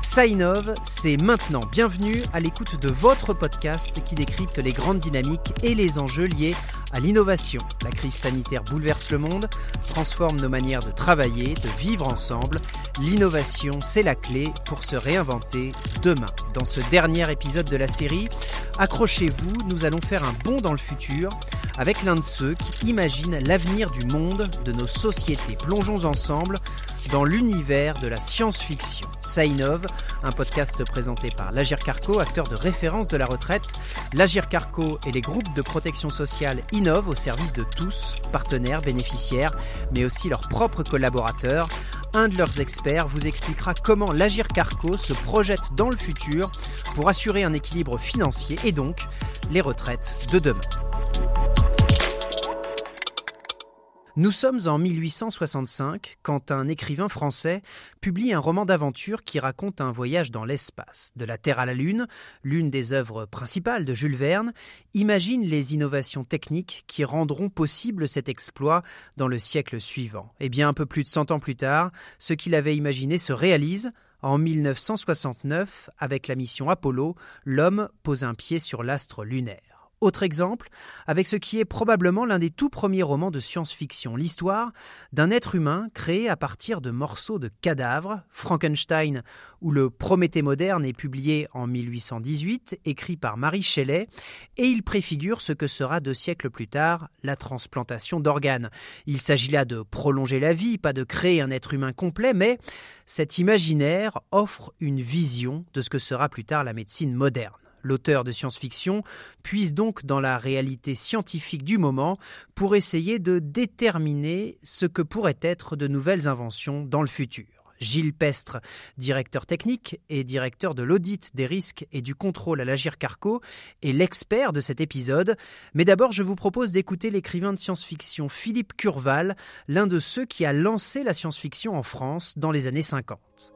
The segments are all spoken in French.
Ça innove, c'est maintenant. Bienvenue à l'écoute de votre podcast qui décrypte les grandes dynamiques et les enjeux liés à l'innovation. La crise sanitaire bouleverse le monde, transforme nos manières de travailler, de vivre ensemble. L'innovation, c'est la clé pour se réinventer demain. Dans ce dernier épisode de la série, accrochez-vous, nous allons faire un bond dans le futur avec l'un de ceux qui imaginent l'avenir du monde, de nos sociétés. Plongeons ensemble dans l'univers de la science-fiction. Ça innove, un podcast présenté par l'Agirc Arrco, acteur de référence de la retraite. L'Agirc Arrco et les groupes de protection sociale innovent au service de tous, partenaires, bénéficiaires, mais aussi leurs propres collaborateurs. Un de leurs experts vous expliquera comment l'Agirc Arrco se projette dans le futur pour assurer un équilibre financier et donc les retraites de demain. Nous sommes en 1865 quand un écrivain français publie un roman d'aventure qui raconte un voyage dans l'espace. De la Terre à la Lune, l'une des œuvres principales de Jules Verne, imagine les innovations techniques qui rendront possible cet exploit dans le siècle suivant. Et bien un peu plus de 100 ans plus tard, ce qu'il avait imaginé se réalise. En 1969, avec la mission Apollo, l'homme pose un pied sur l'astre lunaire. Autre exemple, avec ce qui est probablement l'un des tout premiers romans de science-fiction, l'histoire d'un être humain créé à partir de morceaux de cadavres, Frankenstein ou le Prométhée moderne est publié en 1818, écrit par Mary Shelley, et il préfigure ce que sera 2 siècles plus tard la transplantation d'organes. Il s'agit là de prolonger la vie, pas de créer un être humain complet, mais cet imaginaire offre une vision de ce que sera plus tard la médecine moderne. L'auteur de science-fiction puise donc dans la réalité scientifique du moment pour essayer de déterminer ce que pourraient être de nouvelles inventions dans le futur. Gilles Pestre, directeur technique et directeur de l'audit des risques et du contrôle à l'Agirc Arrco, est l'expert de cet épisode. Mais d'abord, je vous propose d'écouter l'écrivain de science-fiction Philippe Curval, l'un de ceux qui a lancé la science-fiction en France dans les années 50.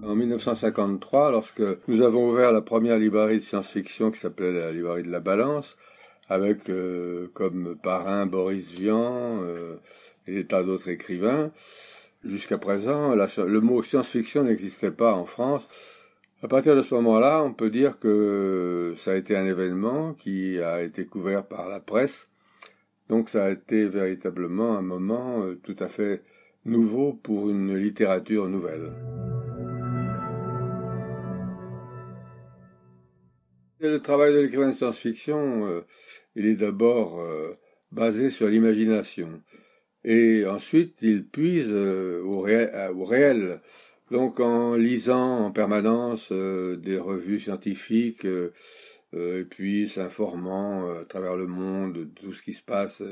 En 1953, lorsque nous avons ouvert la première librairie de science-fiction qui s'appelait la librairie de la Balance, avec comme parrain Boris Vian et des tas d'autres écrivains, jusqu'à présent, le mot science-fiction n'existait pas en France. À partir de ce moment-là, on peut dire que ça a été un événement qui a été couvert par la presse. Donc ça a été véritablement un moment tout à fait nouveau pour une littérature nouvelle. Et le travail de l'écrivain de science-fiction, il est d'abord basé sur l'imagination. Et ensuite, il puise au réel. Donc en lisant en permanence des revues scientifiques, et puis s'informant à travers le monde de tout ce qui se passe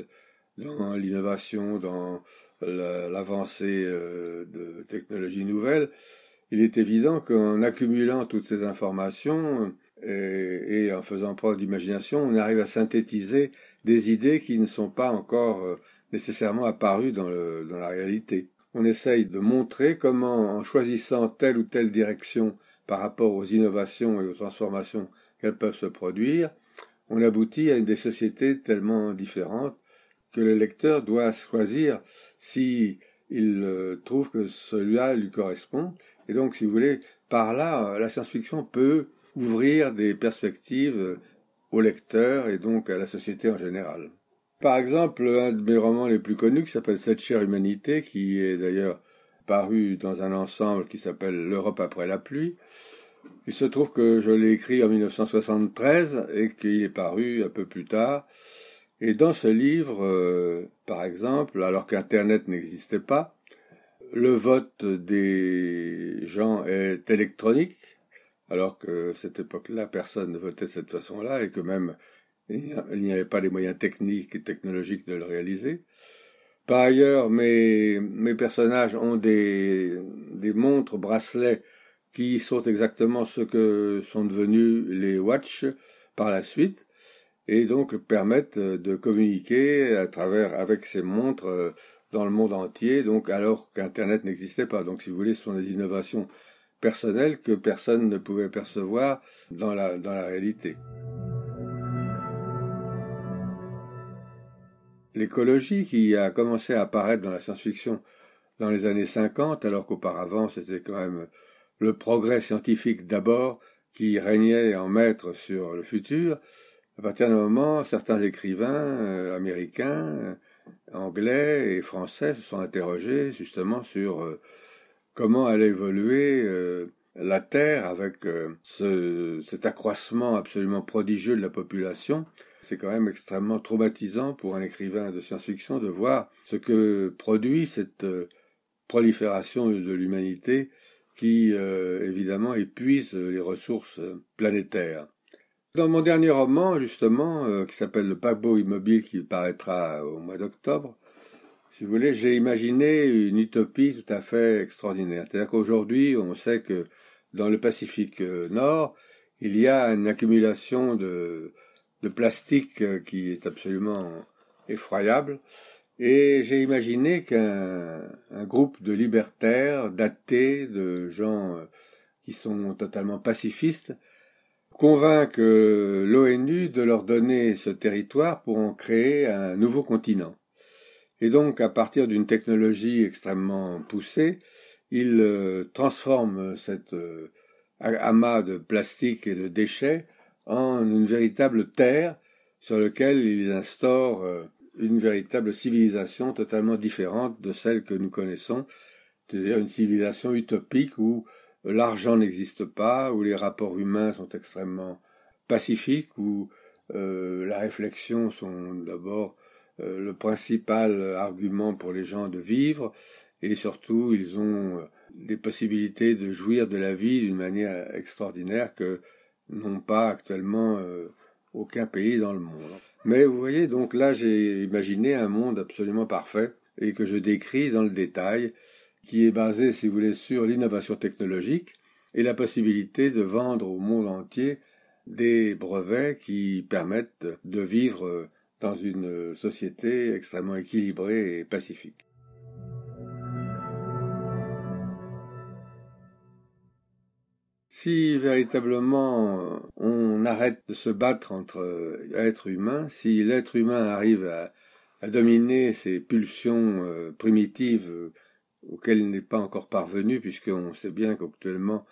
dans l'innovation, dans l'avancée de technologies nouvelles, il est évident qu'en accumulant toutes ces informations et en faisant preuve d'imagination, on arrive à synthétiser des idées qui ne sont pas encore nécessairement apparues dans la réalité. On essaye de montrer comment, en choisissant telle ou telle direction par rapport aux innovations et aux transformations qu'elles peuvent se produire, on aboutit à des sociétés tellement différentes que le lecteur doit choisir si il trouve que celui-là lui correspond. Et donc, si vous voulez, par là, la science-fiction peut ouvrir des perspectives au lecteur et donc à la société en général. Par exemple, un de mes romans les plus connus qui s'appelle Cette chère humanité, qui est d'ailleurs paru dans un ensemble qui s'appelle L'Europe après la pluie. Il se trouve que je l'ai écrit en 1973 et qu'il est paru un peu plus tard. Et dans ce livre, par exemple, alors qu'Internet n'existait pas, le vote des gens est électronique, alors que cette époque-là, personne ne votait de cette façon-là et que même il n'y avait pas les moyens techniques et technologiques de le réaliser. Par ailleurs, mes personnages ont des montres, bracelets qui sont exactement ce que sont devenus les watches par la suite et donc permettent de communiquer avec ces montres dans le monde entier, donc alors qu'Internet n'existait pas. Donc si vous voulez, ce sont des innovations personnelles que personne ne pouvait percevoir dans la réalité. l'écologie qui a commencé à apparaître dans la science-fiction dans les années 50, alors qu'auparavant c'était quand même le progrès scientifique d'abord qui régnait en maître sur le futur. À partir d'un moment, certains écrivains américains, anglais et français se sont interrogés justement sur comment allait évoluer la Terre avec cet accroissement absolument prodigieux de la population. C'est quand même extrêmement traumatisant pour un écrivain de science-fiction de voir ce que produit cette prolifération de l'humanité qui, évidemment, épuise les ressources planétaires. Dans mon dernier roman, justement, qui s'appelle Le paquebot immobile, qui paraîtra au mois d'octobre, si vous voulez, j'ai imaginé une utopie tout à fait extraordinaire. C'est-à-dire qu'aujourd'hui, on sait que dans le Pacifique Nord, il y a une accumulation de plastique qui est absolument effroyable. Et j'ai imaginé qu'un groupe de libertaires, d'athées, de gens qui sont totalement pacifistes, convainquent l'ONU de leur donner ce territoire pour en créer un nouveau continent. Et donc, à partir d'une technologie extrêmement poussée, ils transforment cet amas de plastique et de déchets en une véritable terre sur laquelle ils instaurent une véritable civilisation totalement différente de celle que nous connaissons, c'est-à-dire une civilisation utopique où l'argent n'existe pas, où les rapports humains sont extrêmement pacifiques, où la réflexion sont d'abord le principal argument pour les gens de vivre, et surtout ils ont des possibilités de jouir de la vie d'une manière extraordinaire que n'ont pas actuellement aucun pays dans le monde. Mais vous voyez, donc là j'ai imaginé un monde absolument parfait et que je décris dans le détail, qui est basé, si vous voulez, sur l'innovation technologique et la possibilité de vendre au monde entier des brevets qui permettent de vivre dans une société extrêmement équilibrée et pacifique. Si véritablement on arrête de se battre entre êtres humains, si l'être humain arrive à dominer ces pulsions primitives auxquelles il n'est pas encore parvenu, puisqu'on sait bien qu'actuellement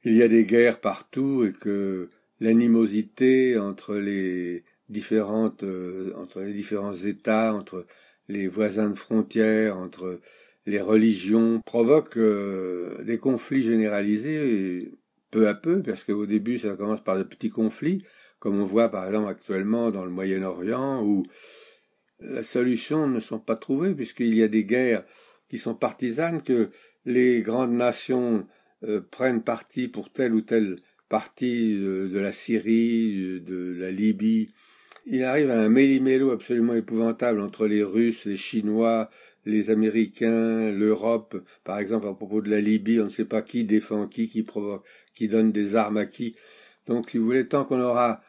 il y a des guerres partout et que l'animosité entre les différents États, entre les voisins de frontières, entre les religions, provoque des conflits généralisés peu à peu, parce qu'au début ça commence par de petits conflits, comme on voit par exemple actuellement dans le Moyen-Orient, où les solutions ne sont pas trouvées, puisqu'il y a des guerres qui sont partisanes, que les grandes nations prennent parti pour telle ou telle partie de la Syrie, de la Libye. Il arrive à un méli-mélo absolument épouvantable entre les Russes, les Chinois, les Américains, l'Europe. Par exemple, à propos de la Libye, on ne sait pas qui défend qui provoque, qui donne des armes à qui. Donc, si vous voulez, tant qu'on n'aura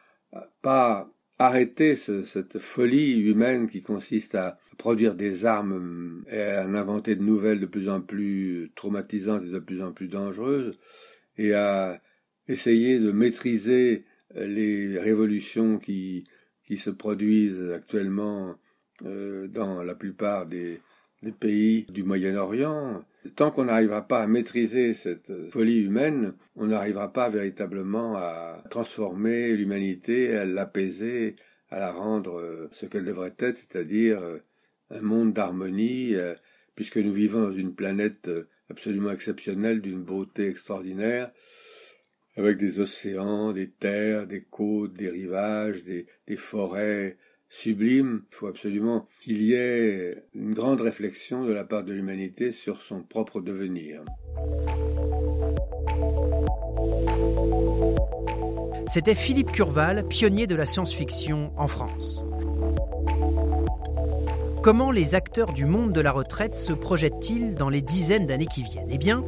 pas arrêté cette folie humaine qui consiste à produire des armes et à en inventer de nouvelles de plus en plus traumatisantes et de plus en plus dangereuses, et à essayer de maîtriser les révolutions qui se produisent actuellement dans la plupart des pays du Moyen-Orient, tant qu'on n'arrivera pas à maîtriser cette folie humaine, on n'arrivera pas véritablement à transformer l'humanité, à l'apaiser, à la rendre ce qu'elle devrait être, c'est-à-dire un monde d'harmonie, puisque nous vivons dans une planète absolument exceptionnelle, d'une beauté extraordinaire, avec des océans, des terres, des côtes, des rivages, des forêts sublimes. Il faut absolument qu'il y ait une grande réflexion de la part de l'humanité sur son propre devenir. C'était Philippe Curval, pionnier de la science-fiction en France. Comment les acteurs du monde de la retraite se projettent-ils dans les dizaines d'années qui viennent ? Eh bien,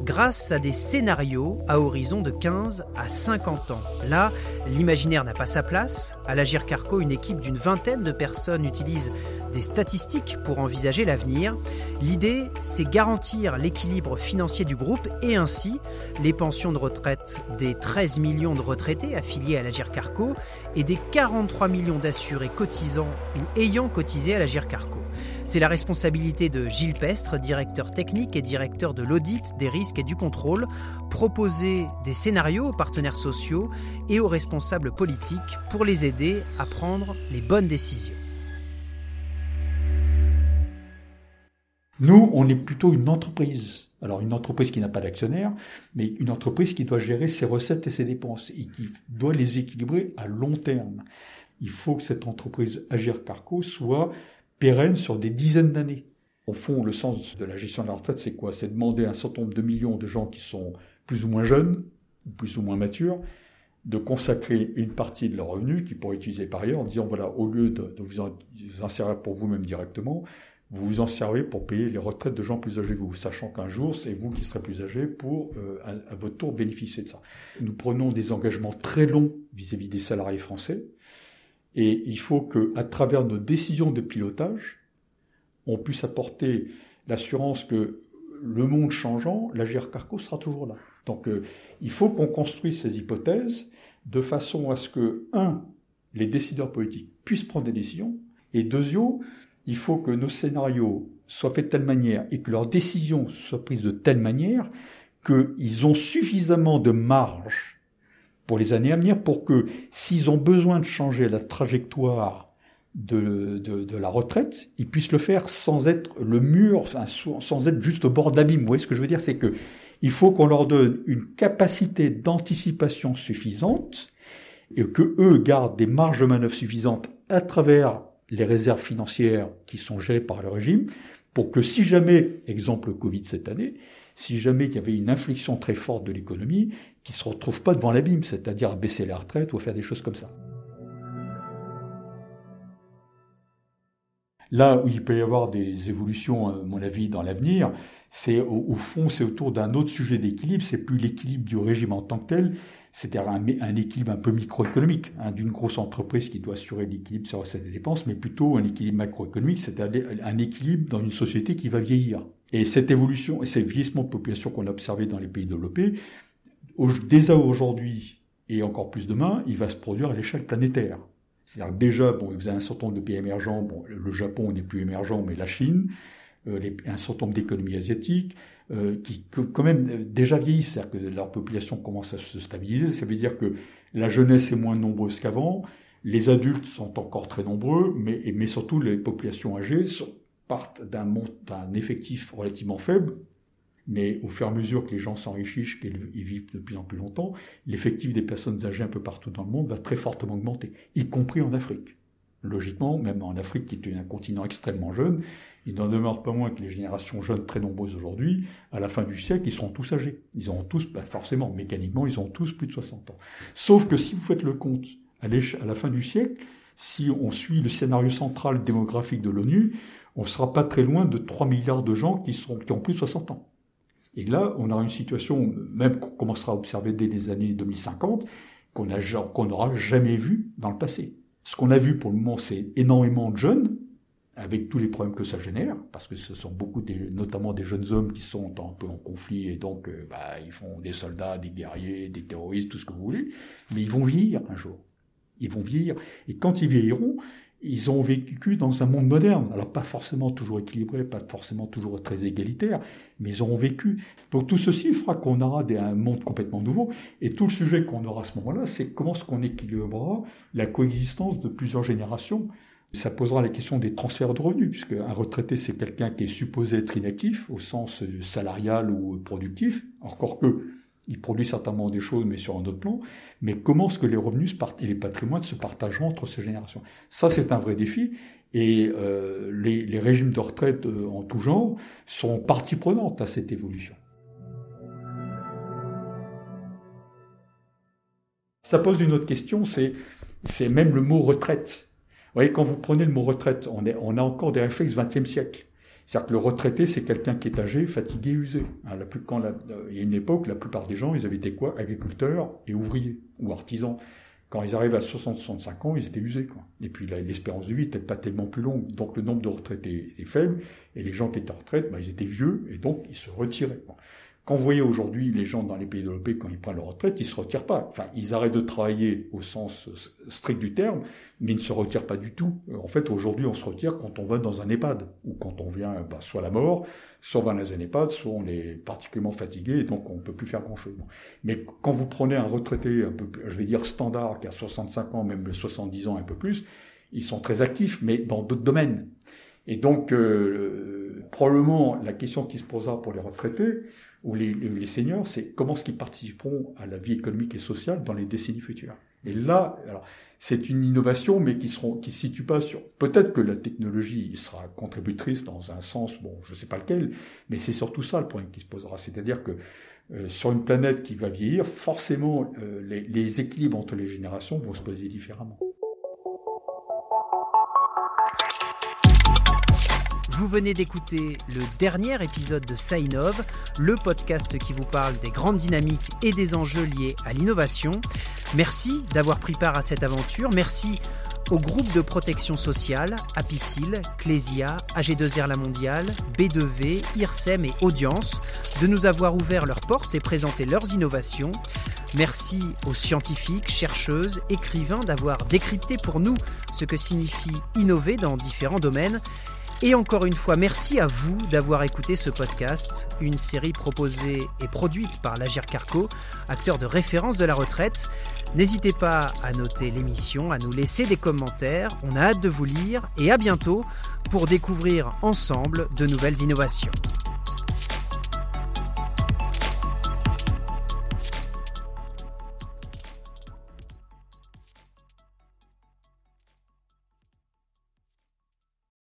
grâce à des scénarios à horizon de 15 à 50 ans. Là, l'imaginaire n'a pas sa place. À l'Agirc Arrco, une équipe d'une vingtaine de personnes utilise des statistiques pour envisager l'avenir. L'idée, c'est garantir l'équilibre financier du groupe et ainsi les pensions de retraite des 13 millions de retraités affiliés à l'Agirc Arrco et des 43 millions d'assurés cotisant ou ayant cotisé à l'Agirc Arrco. C'est la responsabilité de Gilles Pestre, directeur technique et directeur de l'audit, des risques et du contrôle, proposer des scénarios aux partenaires sociaux et aux responsables politiques pour les aider à prendre les bonnes décisions. Nous, on est plutôt une entreprise. Alors une entreprise qui n'a pas d'actionnaire, mais une entreprise qui doit gérer ses recettes et ses dépenses et qui doit les équilibrer à long terme. Il faut que cette entreprise Agirc Arrco soit pérenne sur des dizaines d'années. Au fond, le sens de la gestion de la retraite, c'est quoi ? C'est demander à un certain nombre de millions de gens qui sont plus ou moins jeunes, ou plus ou moins matures, de consacrer une partie de leurs revenus qu'ils pourraient utiliser par ailleurs en disant, voilà, au lieu de vous en servir pour vous-même directement, vous vous en servez pour payer les retraites de gens plus âgés que vous, sachant qu'un jour, c'est vous qui serez plus âgés pour, à votre tour, bénéficier de ça. Nous prenons des engagements très longs vis-à-vis des salariés français, et il faut qu'à travers nos décisions de pilotage, on puisse apporter l'assurance que le monde changeant, l'Agirc Arrco sera toujours là. Donc, il faut qu'on construise ces hypothèses de façon à ce que, les décideurs politiques puissent prendre des décisions, et deuxièmement, il faut que nos scénarios soient faits de telle manière et que leurs décisions soient prises de telle manière qu'ils ont suffisamment de marge pour les années à venir pour que, s'ils ont besoin de changer la trajectoire de la retraite, ils puissent le faire sans être le mur, sans être juste au bord de l'abîme. Vous voyez ce que je veux dire ? C'est que il faut qu'on leur donne une capacité d'anticipation suffisante et que eux gardent des marges de manœuvre suffisantes à travers les réserves financières qui sont gérées par le régime, pour que si jamais, exemple Covid cette année, si jamais il y avait une inflexion très forte de l'économie, qu'ils ne se retrouvent pas devant l'abîme, c'est-à-dire à baisser les retraites ou à faire des choses comme ça. Là où il peut y avoir des évolutions, à mon avis, dans l'avenir, c'est au fond, c'est autour d'un autre sujet d'équilibre, c'est plus l'équilibre du régime en tant que tel, c'est-à-dire un équilibre un peu microéconomique, d'une grosse entreprise qui doit assurer l'équilibre sur recettes et dépenses, mais plutôt un équilibre macroéconomique, c'est-à-dire un équilibre dans une société qui va vieillir. Et cette évolution et ce vieillissement de population qu'on a observé dans les pays développés, déjà aujourd'hui et encore plus demain, il va se produire à l'échelle planétaire. C'est-à-dire déjà, vous avez un certain nombre de pays émergents, le Japon n'est plus émergent, mais la Chine, un certain nombre d'économies asiatiques, qui quand même déjà vieillissent, c'est-à-dire que leur population commence à se stabiliser, ça veut dire que la jeunesse est moins nombreuse qu'avant, les adultes sont encore très nombreux, mais surtout les populations âgées partent d'un effectif relativement faible, mais au fur et à mesure que les gens s'enrichissent, qu'ils vivent de plus en plus longtemps, l'effectif des personnes âgées un peu partout dans le monde va très fortement augmenter, y compris en Afrique. Logiquement, même en Afrique, qui est un continent extrêmement jeune, il n'en demeure pas moins que les générations jeunes très nombreuses aujourd'hui, à la fin du siècle, ils seront tous âgés. Ils auront tous, forcément, mécaniquement, ils auront tous plus de 60 ans. Sauf que si vous faites le compte, à la fin du siècle, si on suit le scénario central démographique de l'ONU, on ne sera pas très loin de 3 milliards de gens qui ont plus de 60 ans. Et là, on aura une situation, même qu'on commencera à observer dès les années 2050, qu'on n'aura jamais vue dans le passé. Ce qu'on a vu pour le moment, c'est énormément de jeunes, avec tous les problèmes que ça génère, parce que ce sont notamment des jeunes hommes qui sont un peu en conflit, et donc ils font des soldats, des guerriers, des terroristes, tout ce que vous voulez, mais ils vont vieillir un jour. Ils vont vieillir, et quand ils vieilliront, ils ont vécu dans un monde moderne, alors pas forcément toujours équilibré, pas forcément toujours très égalitaire, mais ils auront vécu. Donc tout ceci fera qu'on aura un monde complètement nouveau, et tout le sujet qu'on aura à ce moment-là, c'est comment est-ce qu'on équilibrera la coexistence de plusieurs générations. Ça posera la question des transferts de revenus, puisque un retraité, c'est quelqu'un qui est supposé être inactif, au sens salarial ou productif, encore que il produit certainement des choses, mais sur un autre plan. Mais comment est-ce que les revenus et les patrimoines se partageront entre ces générations ? Ça, c'est un vrai défi. Et les régimes de retraite en tout genre sont partie prenante à cette évolution. Ça pose une autre question, c'est même le mot retraite. Vous voyez, quand vous prenez le mot retraite, on a encore des réflexes 20e siècle. C'est-à-dire que le retraité, c'est quelqu'un qui est âgé, fatigué, usé. Il y a une époque, la plupart des gens, ils avaient été quoi? Agriculteurs et ouvriers, ou artisans. Quand ils arrivent à 60-65 ans, ils étaient usés, quoi. Et puis l'espérance de vie n'était pas tellement plus longue, donc le nombre de retraités est faible, et les gens qui étaient en retraite, ils étaient vieux, et donc ils se retiraient, quoi. Quand vous voyez aujourd'hui les gens dans les pays développés, quand ils prennent leur retraite, ils se retirent pas. Enfin, ils arrêtent de travailler au sens strict du terme, mais ils ne se retirent pas du tout. En fait, aujourd'hui, on se retire quand on va dans un EHPAD, ou quand on vient soit la mort, soit on va dans un EHPAD, soit on est particulièrement fatigué, et donc on ne peut plus faire grand-chose. Mais quand vous prenez un retraité un peu, je vais dire standard, qui a 65 ans, même 70 ans, un peu plus, ils sont très actifs, mais dans d'autres domaines. Et donc, probablement, la question qui se posera pour les retraités, ou les seniors, c'est comment est-ce qu'ils participeront à la vie économique et sociale dans les décennies futures. Et là, alors, c'est une innovation, mais qui se situe pas sur... Peut-être que la technologie sera contributrice dans un sens, bon, je sais pas lequel, mais c'est surtout ça le problème qui se posera. C'est-à-dire que sur une planète qui va vieillir, forcément, les équilibres entre les générations vont se poser différemment. Vous venez d'écouter le dernier épisode de Ça innove, le podcast qui vous parle des grandes dynamiques et des enjeux liés à l'innovation. Merci d'avoir pris part à cette aventure. Merci au groupe de protection sociale, Apicil, Clésia, AG2R La Mondiale, B2V, IRSEM et Audience de nous avoir ouvert leurs portes et présenté leurs innovations. Merci aux scientifiques, chercheuses, écrivains d'avoir décrypté pour nous ce que signifie innover dans différents domaines. Et encore une fois, merci à vous d'avoir écouté ce podcast, une série proposée et produite par l'Agirc Arrco, acteur de référence de la retraite. N'hésitez pas à noter l'émission, à nous laisser des commentaires, on a hâte de vous lire et à bientôt pour découvrir ensemble de nouvelles innovations.